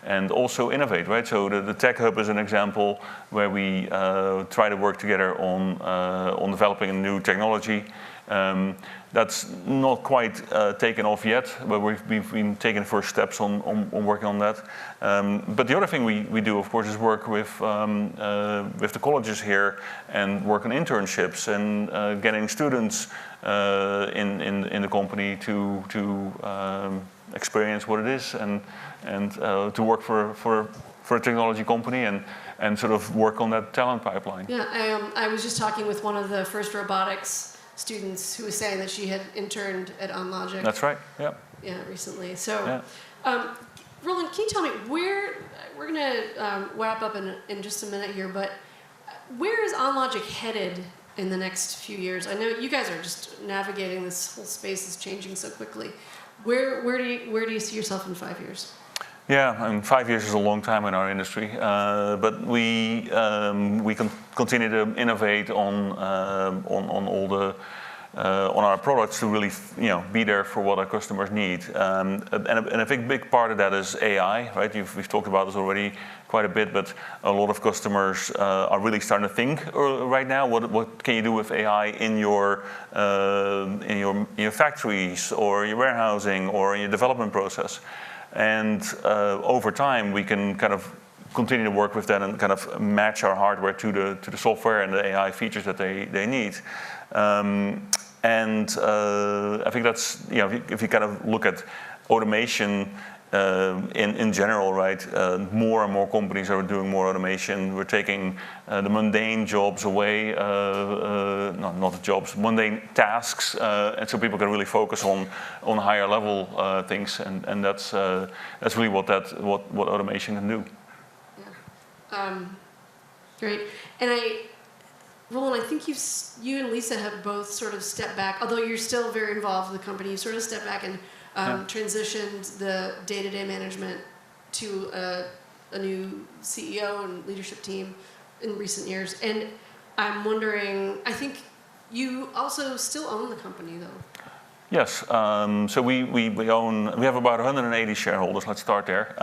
and also innovate, right? So the Tech Hub is an example where we try to work together on developing a new technology. That's not quite taken off yet, but we've been taking first steps on working on that. But the other thing we do, of course, is work with the colleges here and work on internships and getting students in the company to experience what it is and to work for a technology company and sort of work on that talent pipeline. Yeah, I was just talking with one of the first robotics students who was saying that she had interned at OnLogic. That's right, yeah. Yeah, recently. So, yeah. Roland, can you tell me we're going to wrap up in just a minute here, but where is OnLogic headed in the next few years? I know you guys are just navigating this whole space is changing so quickly. Where do you see yourself in 5 years? Yeah, I mean, 5 years is a long time in our industry, but we can continue to innovate on all the on our products to really be there for what our customers need. And a big part of that is AI, right? We've talked about this already quite a bit, but a lot of customers are really starting to think right now. What can you do with AI in your factories or your warehousing or in your development process? And over time, we can kind of continue to work with that and kind of match our hardware to the software and the AI features that they need. I think that's, if you kind of look at automation in general, right? More and more companies are doing more automation. We're taking the mundane jobs away, not the jobs, mundane tasks, and so people can really focus on higher level things, and that's really what automation can do. Yeah, great. And Roland, I think you and Lisa have both sort of stepped back, although you're still very involved with the company. You sort of stepped back and transitioned the day-to-day management to a new CEO and leadership team in recent years. And I'm wondering, I think you also still own the company, though. Yes, so we have about 180 shareholders. Let's start there.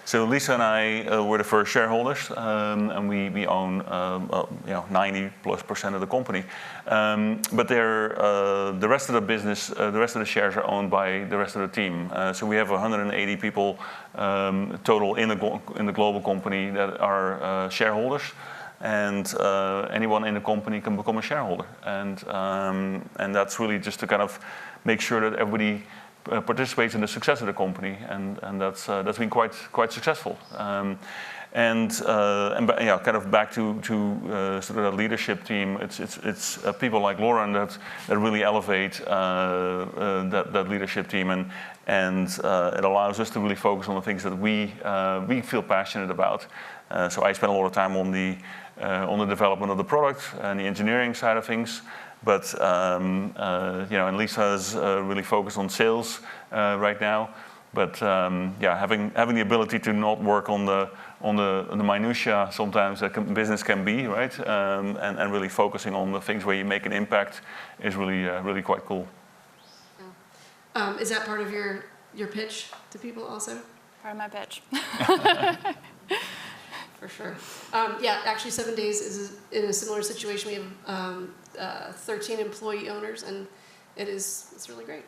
So Lisa and I were the first shareholders, and we own 90+% of the company. But the rest of the business, the rest of the shares are owned by the rest of the team. So we have 180 people total in the global company that are shareholders. And anyone in the company can become a shareholder, and that's really just to kind of make sure that everybody participates in the success of the company, and that's been quite successful. Kind of back to sort of the leadership team. It's people like Lauren that really elevate that leadership team, and it allows us to really focus on the things that we feel passionate about. So I spend a lot of time on the development of the product and the engineering side of things, but and Lisa is really focused on sales right now. But having the ability to not work on the minutia sometimes that business can be, right, and really focusing on the things where you make an impact is really quite cool. Yeah. Is that part of your pitch to people also? Part of my pitch. For sure. Actually 7 Days is in a similar situation. We have 13 employee owners, and it's really great.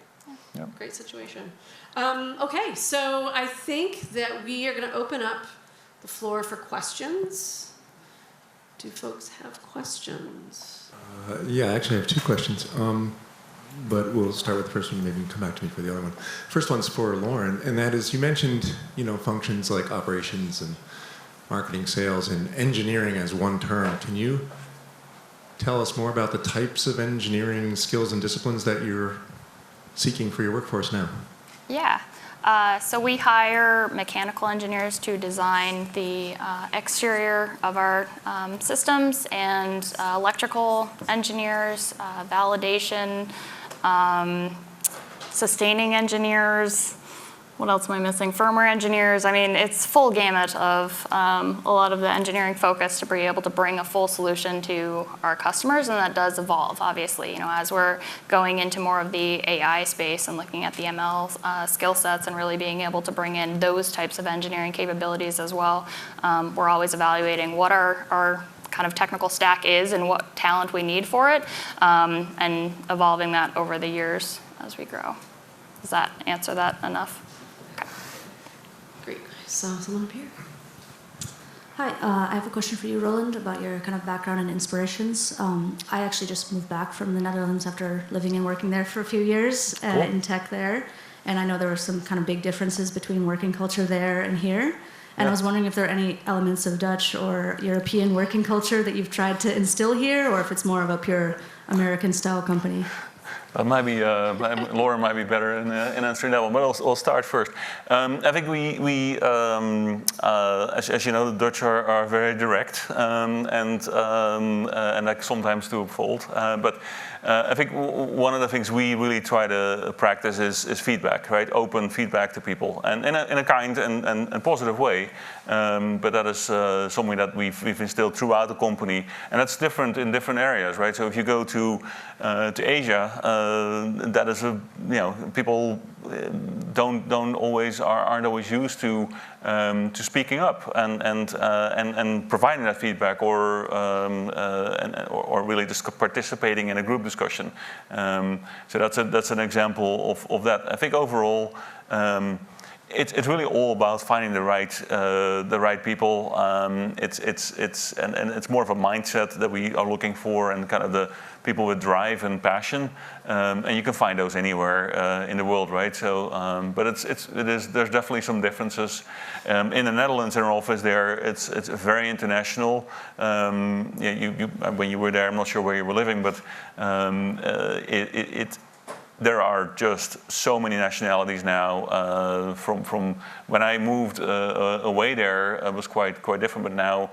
Yeah. Great situation. Okay, so I think that we are going to open up the floor for questions. Do folks have questions? Yeah, actually I have two questions. But we'll start with the first one, maybe come back to me for the other one. First one's for Lauren, and that is, you mentioned, functions like operations and marketing, sales, and engineering as one term. Can you tell us more about the types of engineering skills and disciplines that you're seeking for your workforce now? Yeah. So we hire mechanical engineers to design the exterior of our systems, and electrical engineers, validation, sustaining engineers, what else am I missing? Firmware engineers. I mean, it's full gamut of a lot of the engineering focus to be able to bring a full solution to our customers, and that does evolve, obviously. You know, as we're going into more of the AI space and looking at the ML skill sets and really being able to bring in those types of engineering capabilities as well, we're always evaluating what our kind of technical stack is and what talent we need for it, and evolving that over the years as we grow. Does that answer that enough? Great. So someone up here. Hi, I have a question for you, Roland, about your kind of background and inspirations. I actually just moved back from the Netherlands after living and working there for a few years in tech there. And I know there were some kind of big differences between working culture there and here. And I was wondering if there are any elements of Dutch or European working culture that you've tried to instill here, or if it's more of a pure American-style company. Might be, Lauren might be better in answering that one, but I'll start first. I think as you know, the Dutch are very direct and like sometimes to a fault. But I think one of the things we really try to practice is feedback, right? Open feedback to people, and in a kind and positive way. But that is something that we've instilled throughout the company, and that's different in different areas, right? So if you go to Asia, that is people aren't always used to speaking up and providing that feedback or really just participating in a group discussion. So that's an example of that. I think overall, it's really all about finding the right people. It's more of a mindset that we are looking for, and kind of the people with drive and passion, and you can find those anywhere in the world, right? So, but there's definitely some differences. In the Netherlands, in our office there, it's very international. When you were there, I'm not sure where you were living, but there are just so many nationalities now. From when I moved away there, it was quite different. But now,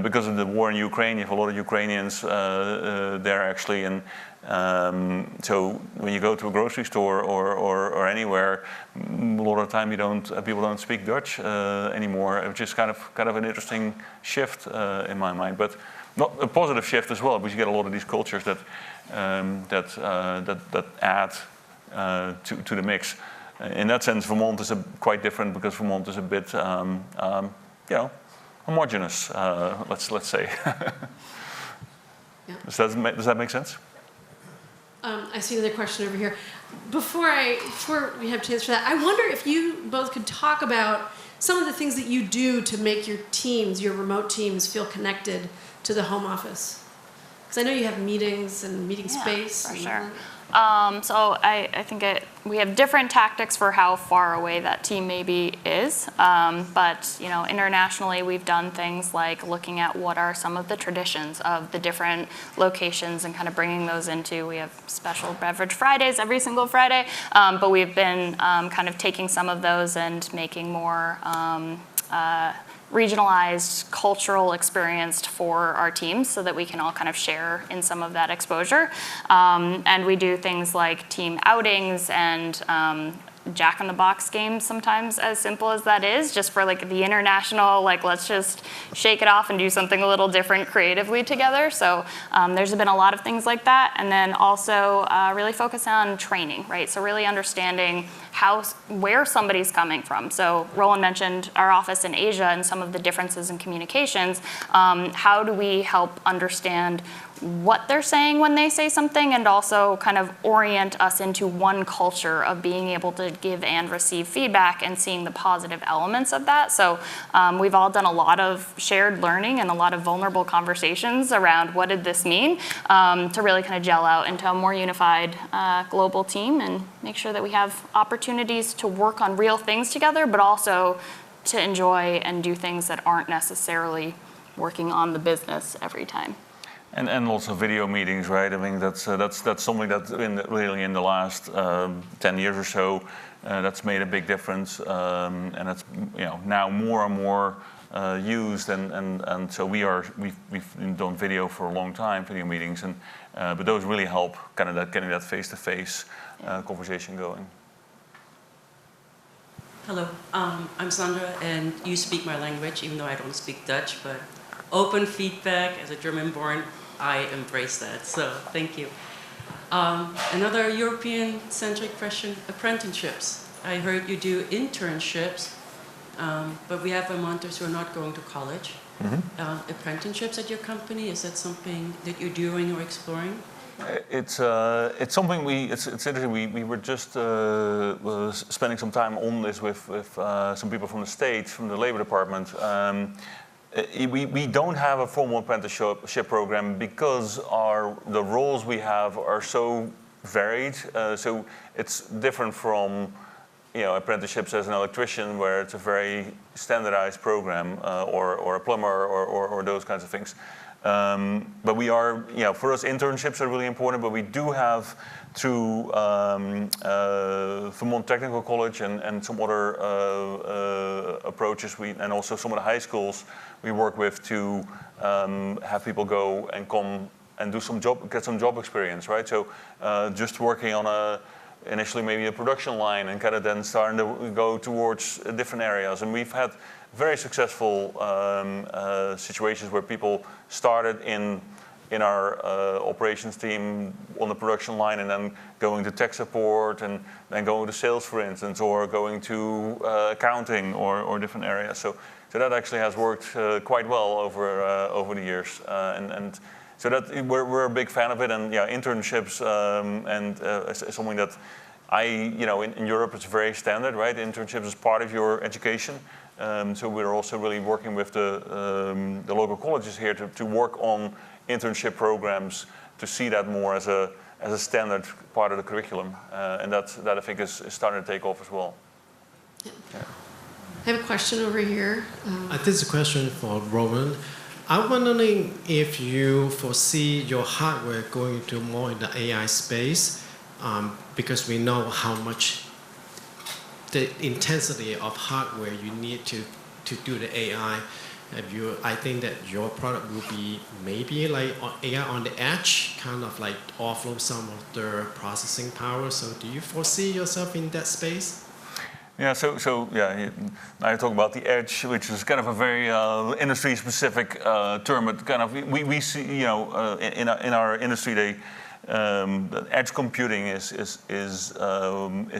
because of the war in Ukraine, you have a lot of Ukrainians there actually. And so when you go to a grocery store or anywhere, a lot of the time people don't speak Dutch anymore, which is kind of an interesting shift in my mind. But not a positive shift as well, because you get a lot of these cultures that add to the mix. In that sense, Vermont is quite different, because Vermont is a bit, homogenous. Let's say. Yeah. Does that make sense? I see another question over here. Before we have a chance for that, I wonder if you both could talk about some of the things that you do to make your teams, your remote teams, feel connected to the home office. Because I know you have meetings and meeting space. For sure. So I think we have different tactics for how far away that team maybe is. But internationally, we've done things like looking at what are some of the traditions of the different locations and kind of bringing those into. We have special beverage Fridays every single Friday, but we've been kind of taking some of those and making more regionalized cultural experience for our teams, so that we can all kind of share in some of that exposure. And we do things like team outings and jack-in-the-box games sometimes, as simple as that is, just for like the international, like let's just shake it off and do something a little different creatively together. So there's been a lot of things like that. And then also really focus on training, right? So really understanding where somebody's coming from. So Roland mentioned our office in Asia and some of the differences in communications. How do we help understand what they're saying when they say something, and also kind of orient us into one culture of being able to give and receive feedback and seeing the positive elements of that. So we've all done a lot of shared learning and a lot of vulnerable conversations around what did this mean, to really kind of gel out into a more unified global team and make sure that we have opportunities to work on real things together, but also to enjoy and do things that aren't necessarily working on the business every time. And also video meetings, right? I mean, that's something that really in the last 10 years or so, that's made a big difference, and it's now more and more used, and so we've done video for a long time, video meetings, and but those really help kind of getting that face-to-face conversation going. Hello, I'm Sandra, and you speak my language, even though I don't speak Dutch, but open feedback, as a German-born, I embrace that, so thank you. Another European-centric question, apprenticeships. I heard you do internships, but we have Vermonters who are not going to college. Apprenticeships at your company, is that something that you're doing or exploring? It's something it's interesting. We were just spending some time on this with some people from the States, from the Labor Department. We don't have a formal apprenticeship program because the roles we have are so varied. So it's different from apprenticeships as an electrician, where it's a very standardized program, or a plumber, or those kinds of things. But we are, for us, internships are really important. But we do have, through Vermont Technical College and some other approaches, and also some of the high schools we work with to have people go and come and get some job experience, right? So just working on initially maybe a production line, and kind of then starting to go towards different areas. And we've had very successful situations where people started in our operations team on the production line, and then going to tech support, and then going to sales, for instance, or going to accounting or different areas. So that actually has worked quite well over the years, and so that we're a big fan of it. And internships is something that in Europe it's very standard, right? Internships is part of your education. So we're also really working with the local colleges here to work on internship programs, to see that more as a standard part of the curriculum, and that I think is starting to take off as well. Yeah. I have a question over here. This is a question for Roland. I'm wondering if you foresee your hardware going to more in the AI space, because we know how much the intensity of hardware you need to do the AI. I think that your product will be maybe like AI on the edge, kind of like offload some of the processing power. So do you foresee yourself in that space? Yeah, so now you talk about the edge, which is kind of a very industry-specific term. But kind of we see, in our industry, edge computing is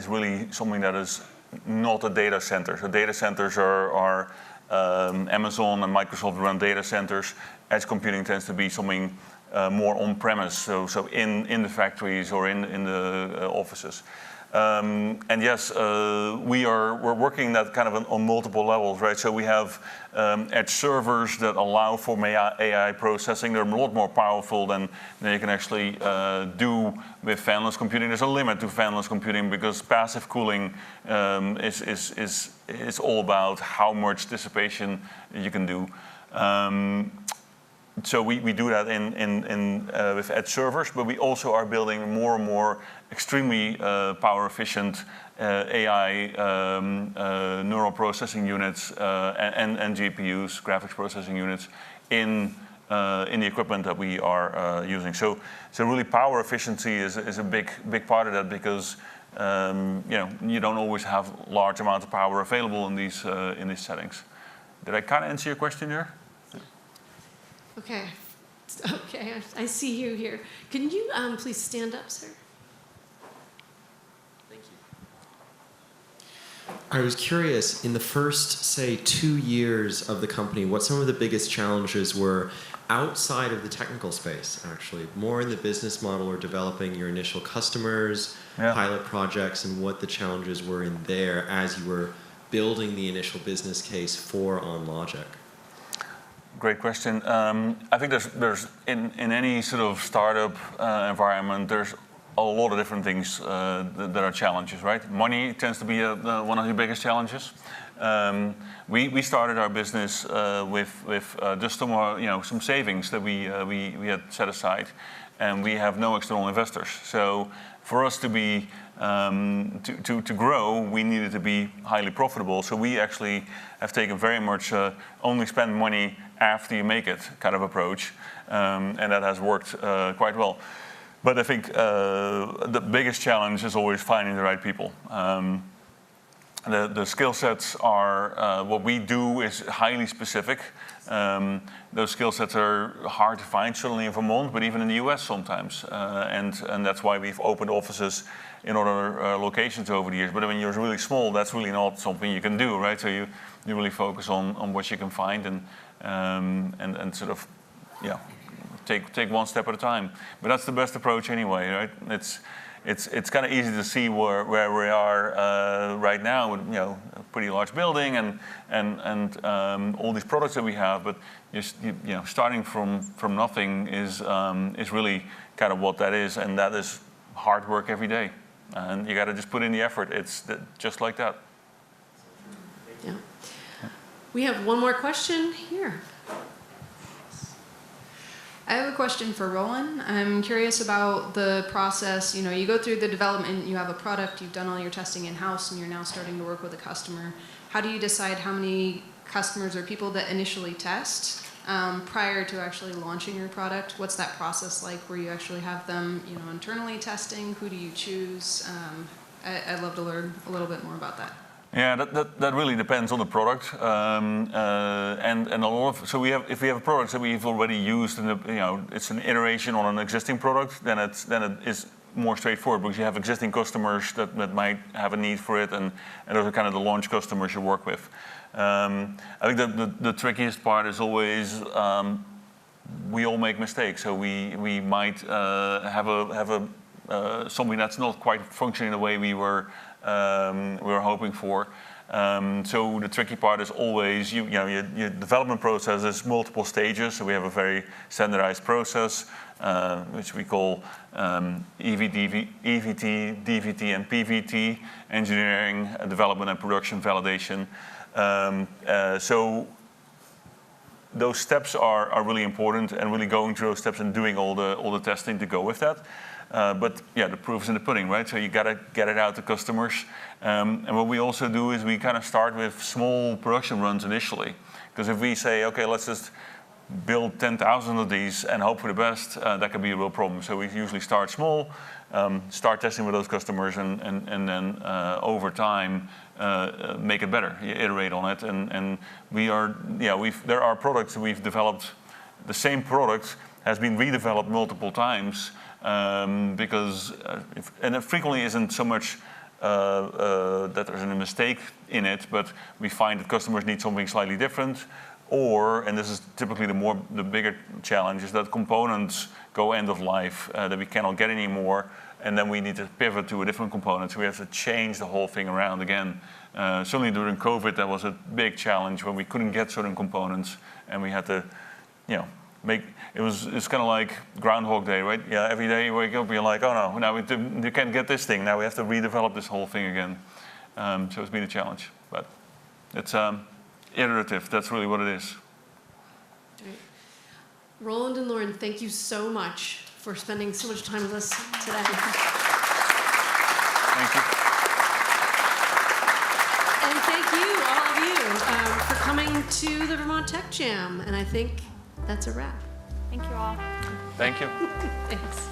really something that is not a data center. So data centers are Amazon and Microsoft run data centers. Edge computing tends to be something more on-premise, so in the factories or in the offices. And yes, we're working that kind of on multiple levels, right? So we have edge servers that allow for AI processing. They're a lot more powerful than you can actually do with fanless computing. There's a limit to fanless computing because passive cooling is all about how much dissipation you can do. So we do that with edge servers, but we also are building more and more extremely power efficient AI neural processing units and GPUs, graphics processing units, in the equipment that we are using. So really power efficiency is a big part of that, because you don't always have large amounts of power available in these settings. Did I kind of answer your question there? Okay, I see you here. Can you please stand up, sir? Thank you. I was curious, in the first, say, 2 years of the company, what some of the biggest challenges were outside of the technical space, actually, more in the business model or developing your initial customers, pilot projects, and what the challenges were in there as you were building the initial business case for OnLogic. Great question. I think there's in any sort of startup environment, there's a lot of different things that are challenges, right? Money tends to be one of the biggest challenges. We started our business with just some savings that we had set aside, and we have no external investors. So for us to be to grow, we needed to be highly profitable. So we actually have taken very much only spend money after you make it kind of approach, and that has worked quite well. But I think the biggest challenge is always finding the right people. The skill sets are, what we do is highly specific. Those skill sets are hard to find, certainly in Vermont, but even in the US sometimes. And that's why we've opened offices in other locations over the years. But when you're really small, that's really not something you can do, right? So you really focus on what you can find and sort of, yeah, take one step at a time. But that's the best approach anyway, right? It's kind of easy to see where we are right now with, you know, a pretty large building and all these products that we have. But you know, starting from nothing is really kind of what that is, and that is hard work every day. And you got to just put in the effort. It's just like that. Yeah. We have one more question here. I have a question for Roland. I'm curious about the process. You know, you go through the development, you have a product, you've done all your testing in-house, and you're now starting to work with a customer. How do you decide how many customers or people that initially test prior to actually launching your product? What's that process like where you actually have them, you know, internally testing? Who do you choose? I'd love to learn a little bit more about that. Yeah, that really depends on the product, and a lot of, so if we have a product that we've already used, and you know, it's an iteration on an existing product, then it is more straightforward because you have existing customers that might have a need for it, and those are kind of the launch customers you work with. I think the trickiest part is always we all make mistakes, so we might have something that's not quite functioning the way we were hoping for. So the tricky part is always, your development process is multiple stages. So we have a very standardized process, which we call EVT, DVT, and PVT, engineering, development, and production validation. So those steps are really important, and really going through those steps and doing all the testing to go with that. But yeah, the proof is in the pudding, right? So you gotta get it out to customers. And what we also do is we kind of start with small production runs initially. Because if we say, okay, let's just build 10,000 of these and hope for the best, that can be a real problem. So we usually start small, start testing with those customers, and then over time make it better. You iterate on it, and there are products that we've developed. The same product has been redeveloped multiple times. Because and it frequently isn't so much that there's a mistake in it, but we find that customers need something slightly different, and this is typically the bigger challenge, is that components go end of life that we cannot get anymore, and then we need to pivot to a different component. So we have to change the whole thing around again. Certainly during COVID, that was a big challenge when we couldn't get certain components, and we had to, it's kind of like Groundhog Day, right? Yeah, every day you wake up, you're like, oh no, now we can't get this thing. Now we have to redevelop this whole thing again. So it's been a challenge, but it's iterative. That's really what it is. Great. Roland and Lauren, thank you so much for spending so much time with us today. Thank you. And thank you, all of you, for coming to the Vermont Tech Jam. And I think that's a wrap. Thank you all. Thank you. Thanks.